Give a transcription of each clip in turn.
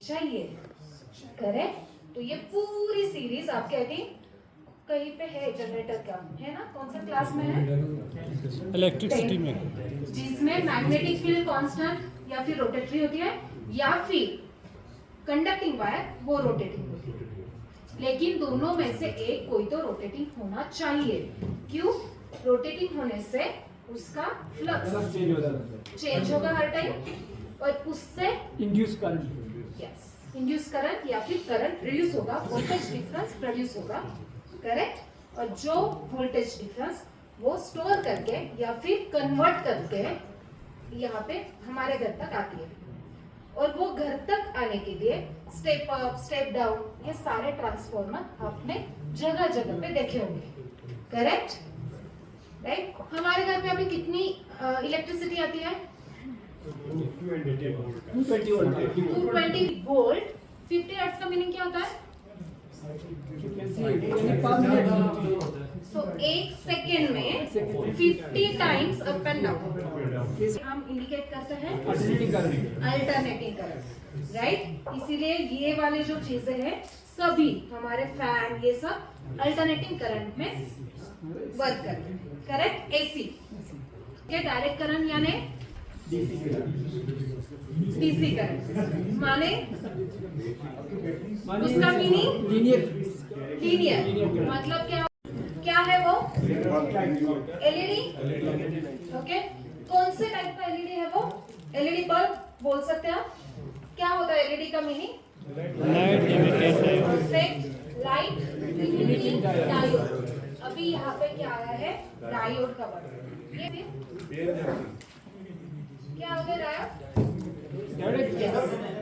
चाहिए, करेक्ट। तो ये पूरी सीरीज आपके आई थिंक कहीं पे है जनरेटर का, है ना? कौन सा क्लास में है? इलेक्ट्रिसिटी में, जिसमें मैग्नेटिक फील्ड कांस्टेंट या फिर रोटेटरी होती है या फिर कंडक्टिंग वायर वो रोटेटिंग होती है। लेकिन दोनों में से एक कोई तो रोटेटिंग होना चाहिए। क्यों? रोटेटिंग होने से उसका फ्लक्स चेंज होगा हर टाइम और उससे इंड्यूस करंट, इंड्यूस करंट या फिर करंट रिड्यूस होगा, वोल्टेज डिफरेंस प्रोड्यूस होगा, करेक्ट। और जो वोल्टेज डिफरेंस वो स्टोर करके या फिर कन्वर्ट करके यहाँ पे हमारे घर तक आती है। और वो घर तक आने के लिए स्टेप अप स्टेप डाउन ये सारे ट्रांसफॉर्मर आपने जगह जगह पे देखे होंगे, करेक्ट, राइट। हमारे घर पे अभी कितनी इलेक्ट्रिसिटी आती है? 220 वोल्ट। 50 हर्ट्ज का मीनिंग क्या होता है? सो एक सेकेंड में 50 टाइम्स अप एंड डाउन हम इंडिकेट करते हैं अल्टरनेटिंग करंट, राइट। इसीलिए ये वाले जो चीजें हैं सभी हमारे फैन ये सब अल्टरनेटिंग करंट में वर्क करते हैं, करेक्ट। एसी ये डायरेक्ट करंट यानी डीसी करंट माने उसका मीनिंग लीनियर मतलब क्या है वो? LED, okay. कौन से टाइप का एलईडी है वो? एलईडी बल्ब बोल सकते हैं आप। क्या होता है एलईडी का मीनिंग? Light emitting diode. अभी यहाँ पे क्या आया है? डायोड का वर्ड। ये क्या हो गया? डायोड।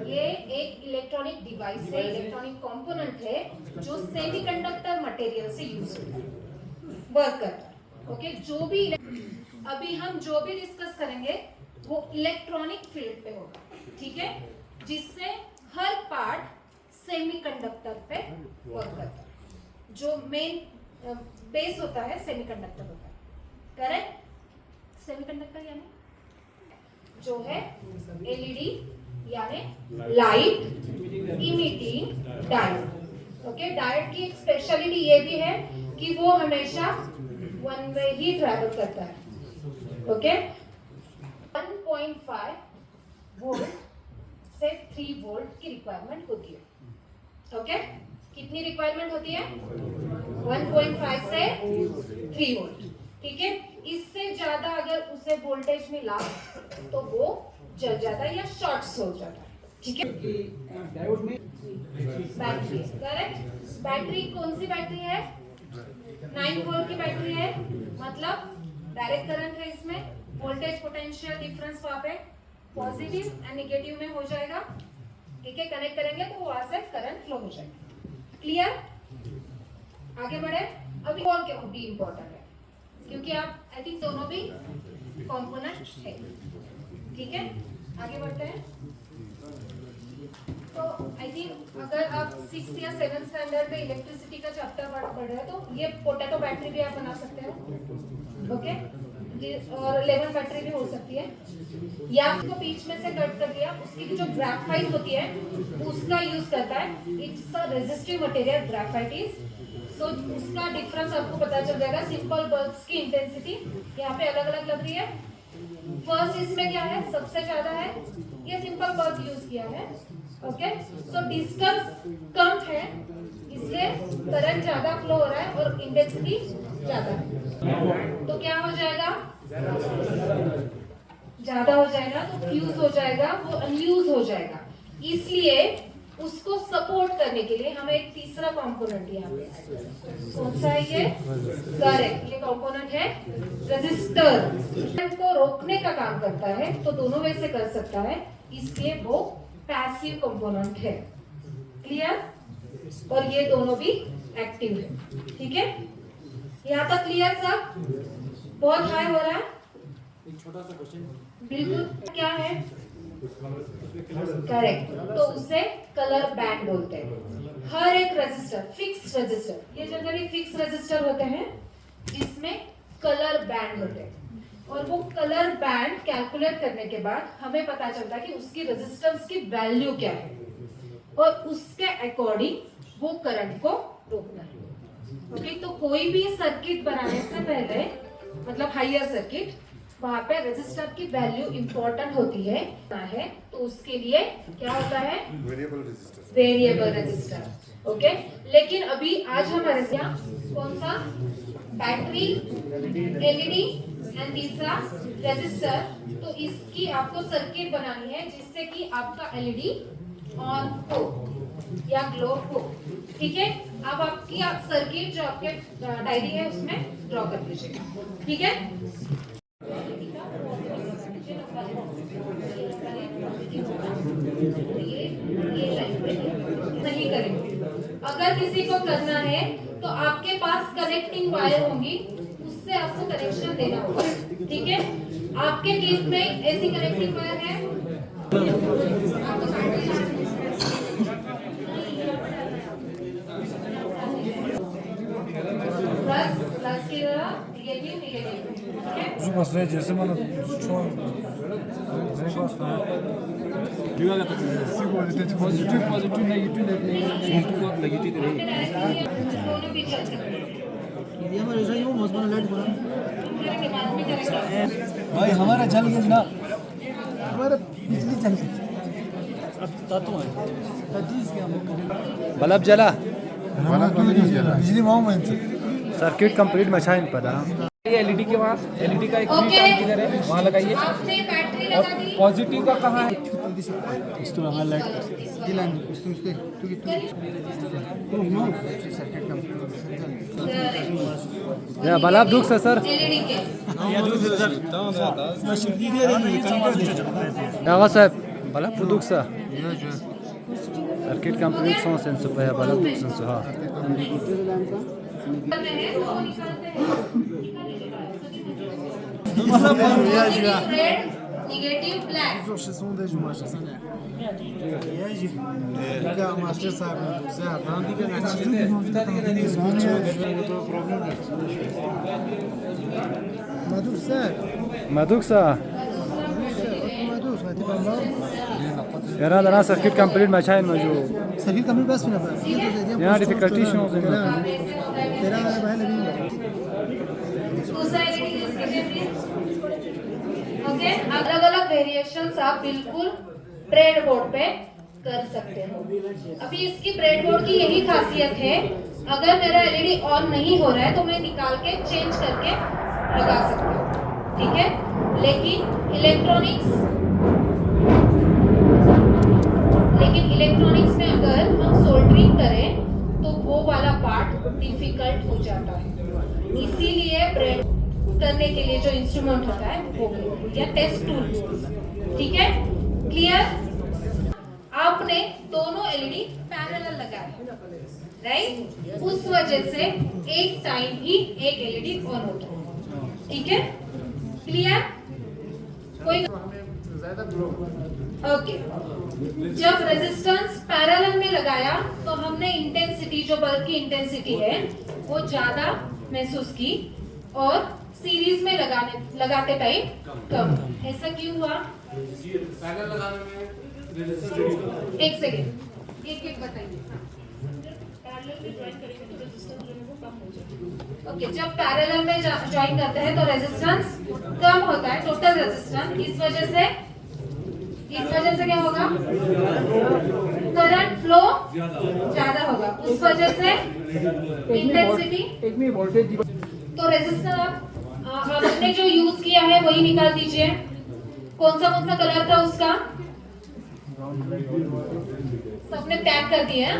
ये एक इलेक्ट्रॉनिक डिवाइस है, इलेक्ट्रॉनिक कंपोनेंट है जो सेमीकंडक्टर मटेरियल से यूज होता है, वर्क करता है, ओके। जो भी अभी हम जो भी डिस्कस करेंगे वो इलेक्ट्रॉनिक फील्ड पे होगा, ठीक है, जिससे हर पार्ट सेमीकंडक्टर पे वर्क करता है। जो मेन बेस होता है सेमीकंडक्टर होता है, करेक्ट। सेमीकंडक्टर यानी जो है एलईडी यानी light emitting diode, okay. Diode की एक स्पेशलिटी ये भी है कि वो हमेशा वन वे ही ट्रैवल करता है, ओके। 1.5 वोल्ट से 3 वोल्ट की रिक्वायरमेंट होती है, ओके। कितनी रिक्वायरमेंट होती है? 1.5 से 3 वोल्ट, ठीक है। इससे ज्यादा अगर उसे वोल्टेज मिला तो वो जल जाता है या शॉर्ट हो जाता है, ठीक है। डायोड में बैटरी, करेक्ट। बैटरी कौन सी बैटरी है? 9 वोल्ट की बैटरी है, मतलब डायरेक्ट करंट है इसमें। वोल्टेज पोटेंशियल डिफरेंस वहां पे पॉजिटिव एंड नेगेटिव में हो जाएगा, ठीक है। कनेक्ट करेंगे तो वहां से करंट फ्लो हो जाएगा, क्लियर। आगे बढ़े। अभी और क्या भी इंपॉर्टेंट है क्योंकि आप आई थिंक दोनों भी कंपोनेंट है, ठीक है। आगे बढ़ते हैं। तो आई थिंक अगर आप 6 या 7 स्टैंडर्ड में इलेक्ट्रिसिटी का चैप्टर पढ़ रहे हो तो ये पोटैटो बैटरी भी आप बना सकते हो, ओके। और 11 बैटरी भी हो सकती है, या उसको बीच में से कट कर दिया, उसकी जो ग्रेफाइट होती है उसका यूज करता है। It's a resistive material graphite is, so उसका डिफरेंस आपको पता चल जाएगा। सिंपल बल्ब्स की इंटेंसिटी यहाँ पे अलग अलग लग रही है। फर्स्ट इसमें क्या है? सबसे ज्यादा है, ये सिंपल बल्ब यूज किया है, ओके। सो डिस्टेंस कम है इसलिए करंट ज्यादा फ्लो हो रहा है और इंटेंसिटी ज्यादा है, तो क्या हो जाएगा? ज्यादा हो जाएगा तो फ्यूज हो जाएगा, वो अनयूज हो जाएगा। इसलिए उसको सपोर्ट करने के लिए हमें एक तीसरा कंपोनेंट यहाँ पे, कौन सा है ये? करेक्ट, ये कंपोनेंट है रेजिस्टर। को रोकने का काम करता है, तो दोनों वे से कर सकता है, इसलिए वो पैसिव कंपोनेंट है, क्लियर। और ये दोनों भी एक्टिव है, ठीक है। यहाँ तक क्लियर सब? बहुत हाई हो रहा है? एक छोटा सा क्वेश्चन, बिल्कुल। क्या है? करेक्ट, तो उसे कलर बैंड बोलते हैं। हर एक रेजिस्टर, फिक्स रेजिस्टर, ये जनरली फिक्स रेजिस्टर होते हैं जिसमें कलर बैंड होते हैं, और वो कलर बैंड कैलकुलेट करने के बाद हमें पता चलता है कि उसकी रेजिस्टेंस की वैल्यू क्या है। और उसके अकॉर्डिंग वो करंट को रोकना है। ओके, तो कोई भी सर्किट बनाने से पहले मतलब हायर सर्किट, वहां पे रेजिस्टर की वैल्यू इंपॉर्टेंट होती है तो उसके लिए क्या होता है, वेरिएबल रेजिस्टर। ओके, लेकिन अभी आज हमारे यहाँ कौन सा, बैटरी, एलईडी एंड तीसरा रेजिस्टर। तो इसकी आपको सर्किट बनानी है जिससे कि आपका एलईडी ऑन हो या ग्लो हो। ठीक है, अब आपकी आप सर्किट जो आपके डायरी है उसमें ड्रॉ कर दीजिएगा। ठीक है, ये लाइन सही करेंगे। अगर किसी को करना है तो आपके पास कनेक्टिंग वायर होंगी, उससे आपको कनेक्शन देना होगा। ठीक है, आपके किट में ऐसी कनेक्टिंग वायर है, प्लस की तरह negative negative. Şu masaya cesim alıp çoğu zevk bastı. Positive positive negative negative और नेगेटिव नहीं दोनों भी चल सकते हैं। ये हमारे सही हो मजबूत लाइट बना मेरे दिमाग में करेक्ट भाई हमारा जल गया जनाब हमारा बिजली चल गई बल्ब जला बिजली वहाँ में सर्किट कंप्लीट मचाइन पड़ा ये एलईडी के वहाँ एलईडी का एक ओके, काम किधर है वहाँ लगाइए। आपने बैटरी लगा दी, पॉजिटिव का कहाँ है, इस्तो हमारा लाइट दिलान इस्तो इस्तो तू की तू नो सर्किट कंप्लीट या बल्ब दुख से सर एलईडी के दावा साहब बल्ब दुख से सर्किट कंप्लीट सो सेंस पे बल्ब दुख सेंस हां करते हैं तो वो निकालते हैं, red negative black. Sessão da Jumacha, sabe? Fica master sabe, certo? Não diga nada. Maduk sir. Madhuk सा Maduk, hadi bakalım. यार ना सर्किट कंप्लीट मचाइन मजो Sakit kami bas mi yapar? यहाँ डिफिकल्टी शो से तेरा भाई लगी दूसरा एलईडी यूज कीजिए प्लीज। ओके, अलग अलग वेरिएशंस आप बिल्कुल ब्रेड बोर्ड पे कर सकते हो। अभी इसकी ब्रेड बोर्ड की यही खासियत है, अगर मेरा एलईडी ऑन नहीं हो रहा है तो मैं निकाल के चेंज करके लगा सकती हूँ। ठीक है, लेकिन इलेक्ट्रॉनिक्स में अगर हम सोल्डरिंग करें तो वो वाला पार्ट डिफिकल्ट हो जाता है। इसीलिए ब्रेड करने के लिए जो इंस्ट्रूमेंट होता है वो या टेस्ट टूल। ठीक है, क्लियर? आपने दोनों एलईडी पैरेलल लगाए, राइट? उस वजह से एक टाइम ही एक एलईडी ऑन होता है। ठीक है, क्लियर? कोई ओके, जब रेजिस्टेंस पैरेलल में लगाया तो हमने इंटेंसिटी, जो बल्ब की इंटेंसिटी है वो ज्यादा महसूस की और सीरीज में लगाते टाइम कम। ऐसा क्यों हुआ? एक सेकेंड, एक बताइए। ओके, जब पैरेलल में ज्वाइन करते हैं तो रेजिस्टेंस कम होता है, टोटल रेजिस्टेंस। इस वजह से क्या होगा? करंट फ्लो ज्यादा होगा, उस वजह से इंटेंसिटी। तो रेजिस्टर आपने जो यूज किया है वही निकाल दीजिए। कौन सा कलर था उसका? सबने टैग कर दिया है।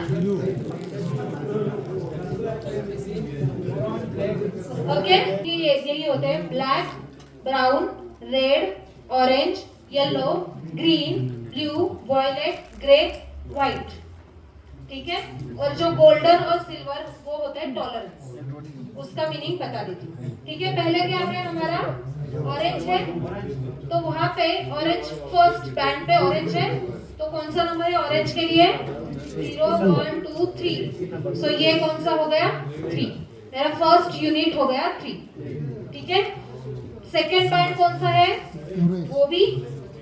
ओके, यही होते हैं black, brown, red, orange, yellow, green, blue, violet, grey, white. ठीक है, और जो गोल्डन और सिल्वर वो होता है टॉलरेंस। उसका मीनिंग बता देती हूँ। ठीक है, पहले क्या है हमारा ऑरेंज है, तो वहां पे ऑरेंज फर्स्ट बैंड पे ऑरेंज है, तो कौन सा नंबर है ऑरेंज के लिए? 0 1 2 3। सो ये कौन सा हो गया? 3। मेरा फर्स्ट यूनिट हो गया 3। ठीक है, सेकेंड बैंड कौन सा है? वो भी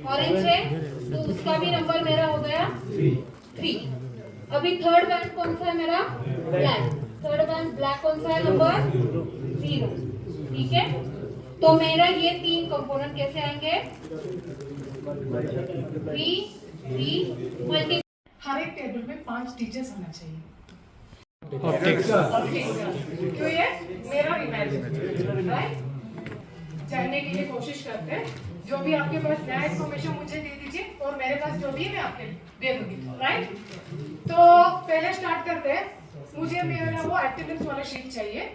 ऑरेंज है, तो उसका भी नंबर मेरा हो गया 3। अभी थर्ड बैंड कौन सा है मेरा? ब्लैक। थर्ड बैंड ब्लैक कौन सा है? नंबर 0। ठीक है, तो मेरा ये 3 कंपोनेंट कैसे आएंगे? 3 मल्टी। हर एक टेबल में 5 टीचर्स होना चाहिए। क्यों? ये मेरा इमेजिन राइट जानने के लिए कोशिश करते हैं। जो भी आपके पास नया इन्फॉर्मेशन मुझे दे दीजिए और मेरे पास जो भी है मैं आपके दे दूंगी। राइट, तो पहले स्टार्ट करते हैं। मुझे मेरा वो अटेंडेंस वाला शीट चाहिए,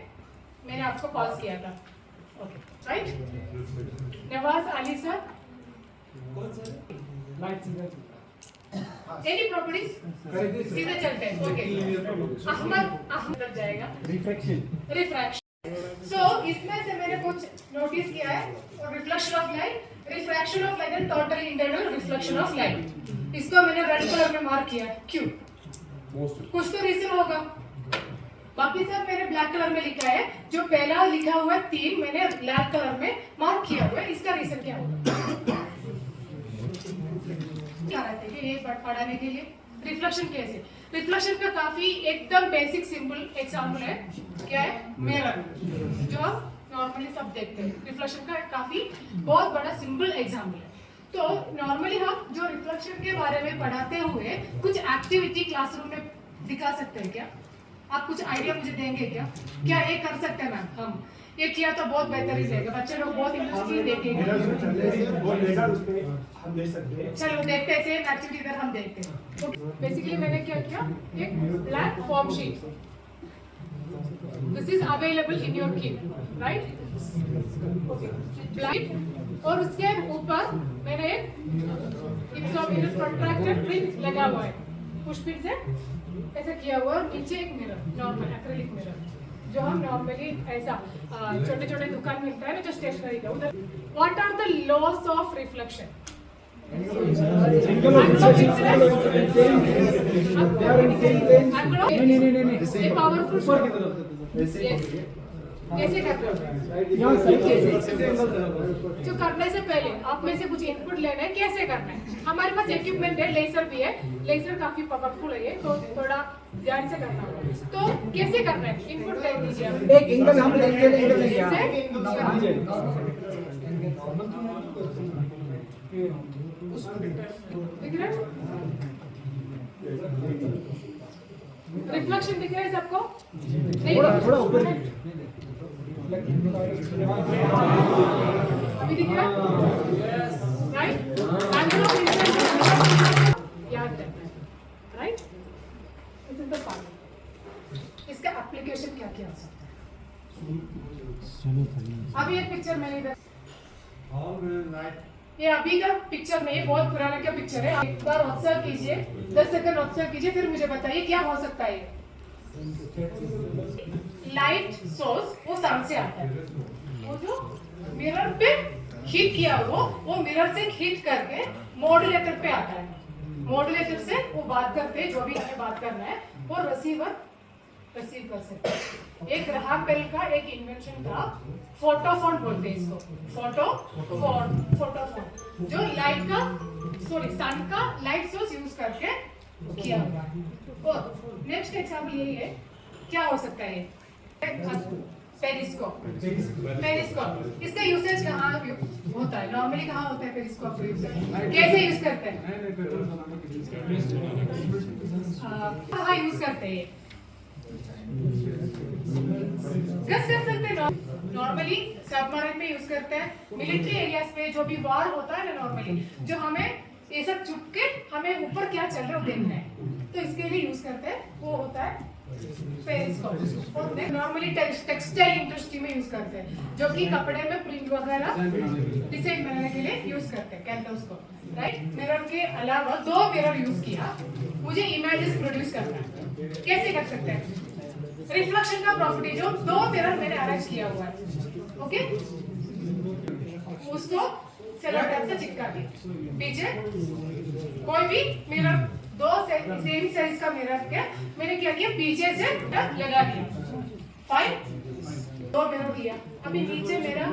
मैंने आपको पास किया था। Okay right, Nawaz Ali sir, any properties सीधे चलते हैं। ओके, अहमद जाएगा रिफ्रैक्शन। सो इसमें से मैंने कुछ नोटिस किया है। और reflection of light, refraction of light and total internal reflection of light, इसको मैंने रेड कलर में मार्क किया है। क्यों? कुछ तो रीजन होगा। बाकी सब मैंने ब्लैक कलर में लिखा है। जो पहला लिखा हुआ है 3 मैंने ब्लैक कलर में मार्क किया हुआ है। इसका रीजन क्या होगा? ये पढ़ाने के लिए रिफ्लेक्शन कैसे? रिफ्लेक्शन का काफी एकदम बेसिक सिंपल एग्जाम्पल है। क्या है? मिरर, जो आप नॉर्मली सब देखते हैं। रिफ्लेक्शन का काफी बहुत बड़ा सिंपल एग्जाम्पल है। तो नॉर्मली हम जो रिफ्लेक्शन के बारे में पढ़ाते हुए कुछ एक्टिविटी क्लासरूम में दिखा सकते हैं क्या? आप कुछ आइडिया मुझे देंगे क्या? क्या ये कर सकते हैं मैम? हम ये किया तो बहुत बेहतर ही रहेगा, बच्चे लोग बहुत इंटरेस्टिंग देखेंगे। चलो देखते हैं, सेम एक्टिविटी इधर हम देखते हैं। बेसिकली मैंने क्या किया, एक black form sheet, this is available in your kit right, black, और उसके ऊपर मैंने एक प्रोट्रैक्टर पिन लगा हुआ है, पुश पिन से ऐसा किया हुआ, और नीचे एक मिरर, नॉर्मल एक्रेलिक मिरर, जो हम नॉर्मली ऐसा छोटे छोटे दुकान मिलता है ना, जो स्टेशनरी का उधर। What are the laws of reflection? कैसे करते हो? जो करने से पहले आप में से कुछ इनपुट लेना है, कैसे करना है? हमारे पास इक्विपमेंट है, लेजर भी है, लेजर काफी पावरफुल है ये, तो थोड़ा ध्यान से करना होगा। तो कैसे करना है? इनपुट दे दीजिए आप। एक एंगल हम लेंगे रिफ्लेक्शन दिख रहा है सबको? नहीं, थोड़ा ऊपर अभी दिख रहा है? राइट, एंगल ऑफ इंसिडेंस याद रखना है। Right, this is the part. इसका एप्लीकेशन क्या क्या हो सकता है? अभी एक पिक्चर मैंने इधर, ये अभी का पिक्चर नहीं है, बहुत पुराना का पिक्चर है। एक बार ऑब्जर्व कीजिए, 10 सेकंड ऑब्जर्व कीजिए, फिर मुझे बताइए क्या हो सकता है। लाइट सोर्स वो सन से आता है, वो जो मिरर पे हिट किया वो मिरर से हिट करके मॉड्यूलेटर पे आता है। मॉड्यूलेटर से वो बात करते हैं, जो भी हमें बात करना है, वो रिसीवर रिसीव कर सकते हैं। एक ग्राहम बेल का एक इन्वेंशन था, फोटोफोन बोलते हैं इसको, फोटोफोन, जो लाइट का सन का लाइट सोर्स यूज करके किया हुआ है। और नेक्स्ट एग्जांपल यही है, क्या हो सकता है? पेरिस्कोप। इसका यूसेज कहाँ होता है? नॉर्मली कहाँ होता है पेरिस्कोप का यूसेज? कैसे यूज करते हैं? कहाँ यूज करते हैं? गस कर सकते हैं नॉर्मली, सबमरीन में यूज करते हैं, मिलिट्री एरियाज पे जो भी वार होता है ना, नॉर्मली जो हमें ये सब छुप के हमें ऊपर क्या चल रहा है वो देखना है, तो इसके लिए यूज करते हैं, वो होता है पेरिस्कोप। और नॉर्मली टेक्सटाइल इंडस्ट्री में यूज करते हैं, जो कि कपड़े में प्रिंट वगैरह डिजाइन बनाने के लिए यूज करते हैं, कैल्डोस्कोप। राइट, मिरर के अलावा 2 मिरर यूज किया, मुझे इमेजेस प्रोड्यूस करना है, कैसे कर सकते हैं? रिफ्लेक्शन का प्रॉपर्टी, जो 2 मिरर मैंने अरेंज किया हुआ है, ओके, उसको सेलो टेप से चिपका दिया। पीछे कोई भी मिरर 2 सेम साइज का मिरर के मैंने क्या किया, पीछे से लगा दिया। फाइन, 2 मिरर दिया। अभी नीचे मेरा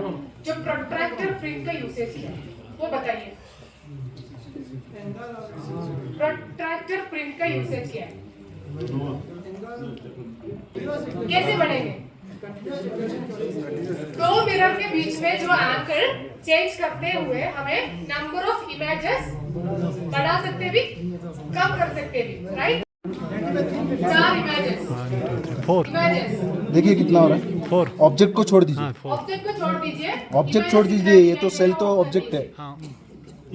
जो प्रोट्रैक्टर प्रिंट का यूसेज है वो बताइए। प्रोट्रैक्टर प्रिंट का यूसेज क्या है? कैसे बढ़ेंगे? दो मिरर के बीच में जो एंगल चेंज करते हुए हमें नंबर ऑफ इमेजेस बढ़ा सकते भी, कम कर सकते भी, राइट? 4 इमेजेस 4 इमेजेस देखिए कितना हो रहा है। 4 ऑब्जेक्ट को छोड़ दीजिए, हाँ 4 ऑब्जेक्ट को छोड़ दीजिए, ऑब्जेक्ट छोड़ दीजिए, ये तो सेल तो ऑब्जेक्ट है, हाँ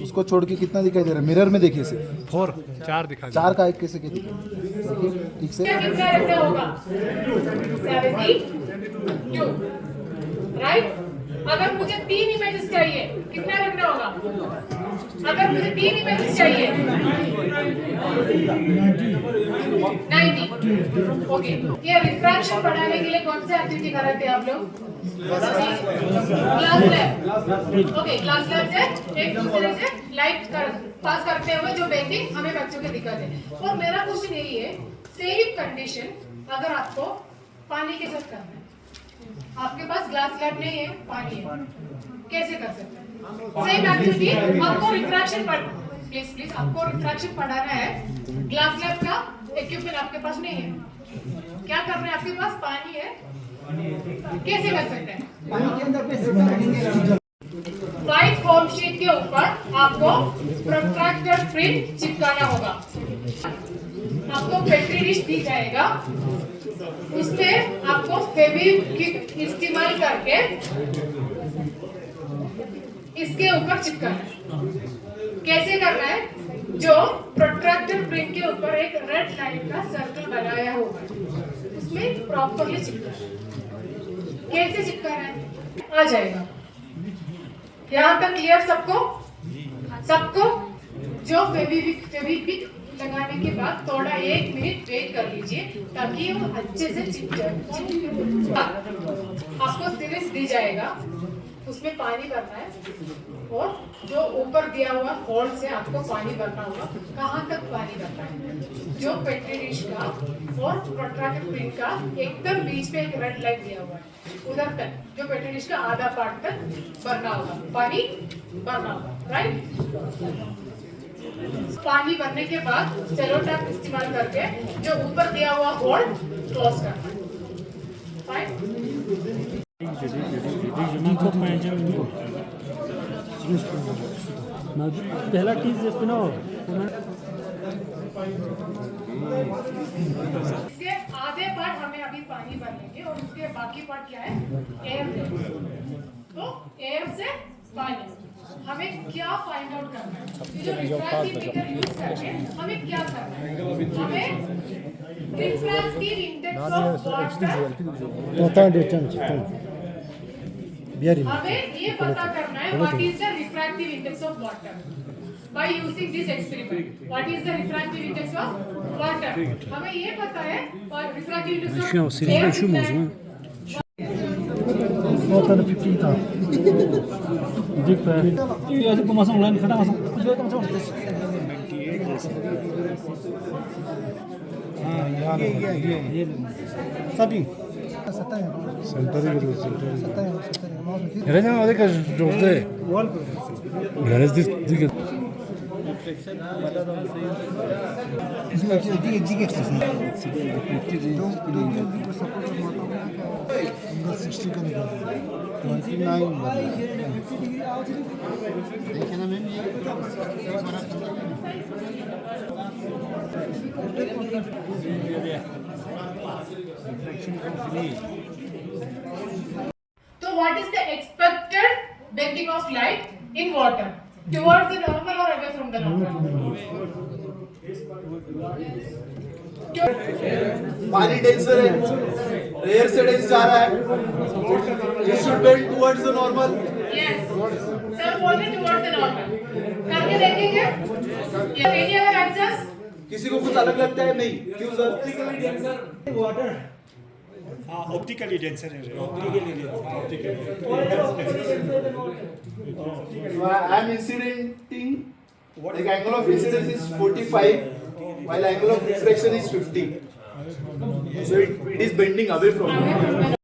उसको छोड़ के कितना दिखाई दे रहा है मिरर में? देखिए सिर्फ 4 4 दिखा 4 का एक कैसे दिखा, देखिए ठीक से। कितना रखना होगा? 72, राइट? अगर मुझे 3 इमेजेस चाहिए कितना रखना होगा? अगर मुझे 3 इमेजेस चाहिए 90, ओके। ये रिफ्रैक्शन बढ़ाने के लिए कौन सा एक्टिविटी कर रहे थे आप लोग? Class lab, okay. Class lab से एक दूसरे से लाइट पास करते हुए जो पेंटिंग हमें बच्चों के दिखाते हैं। और मेरा क्वेश्चन यही है, सेम कंडीशन अगर आपको पानी के साथ करना है, आपके पास ग्लास लैब नहीं है, पानी है, कैसे कर सकते हैं? सेम एक्टिविटी आपको रिफ्रैक्शन प्लीज आपको रिफ्रैक्शन पढ़ाना है। ग्लास लैब का इक्विपमेंट आपके पास नहीं है, क्या करना है? आपके पास पानी है, कैसे कर सकते हैं? व्हाइट फॉर्म शीट के ऊपर आपको प्रोट्रैक्टर प्रिंट चिपकाना होगा। आपको पेट्री डिश दी जाएगा, उसमें आपको फेविक्विक इस्तेमाल करके इसके ऊपर चिपकाना है। कैसे करना है? जो प्रोट्रैक्टर प्रिंट के ऊपर एक रेड लाइन का सर्कल बनाया होगा, उसमें प्रॉपर्ली चिपकाना है। कैसे चिपकाना है? आ जाएगा। यहाँ तक क्लियर सबको? सबको? जो फेविक्विक लगाने के बाद थोड़ा 1 मिनट वेट कर लीजिए ताकि वो अच्छे से चिपक जाए। आपको सिरिंज दी जाएगा, उसमें पानी भरना है और जो ऊपर दिया हुआ होल से आपको पानी भरना होगा। कहाँ तक पानी भरना है? जो पेट्री डिश का और प्रोट्रैक्टर प्रिंट का एकदम बीच में एक रेड लाइन दिया हुआ है, उधर तक, जो पेट्री डिश का आधा पार्ट तक भरना होगा, पानी भरना होगा, राइट? पानी भरने के बाद सेलो टैप इस्तेमाल करके जो ऊपर दिया हुआ होल क्लोज करना है, फाइन? पहला चीज इसमें ना इसके आधे पार्ट हमें अभी पानी भर लेंगे और उसके बाकी पार्ट क्या है? एयर। तो एयर से पानी हमें क्या फाइंड आउट करना है? ये जो रिफ्रैक्टिव मीटर यूज करके हमें क्या करना है? हमें रिफ्रैक्टिव इंडेक्स ऑफ वाटर, हमें ये पता करना है what is the refractive index of water by using this experiment. What is the refractive index of water? हमें ये पता है refractive index of air कितना है? masuk online kada masuk. Herhalde ama deka jogde. Herhalde dik. इसमें दिखे So what is the expected bending of light in water? Towards the normal or away from the normal? पानी denser है, rare से dense जा रहा है, it should bend towards the normal. Yes. Sir बोल रहे towards the normal. करके देखेंगे? या any other answers? किसी को कुछ अलग लगता है? नहीं, क्यों सर? ऑप्टिकली डेंसर है। I am incidenting. The angle of incidence is 45, while angle of reflection is 50. So it is bending away from.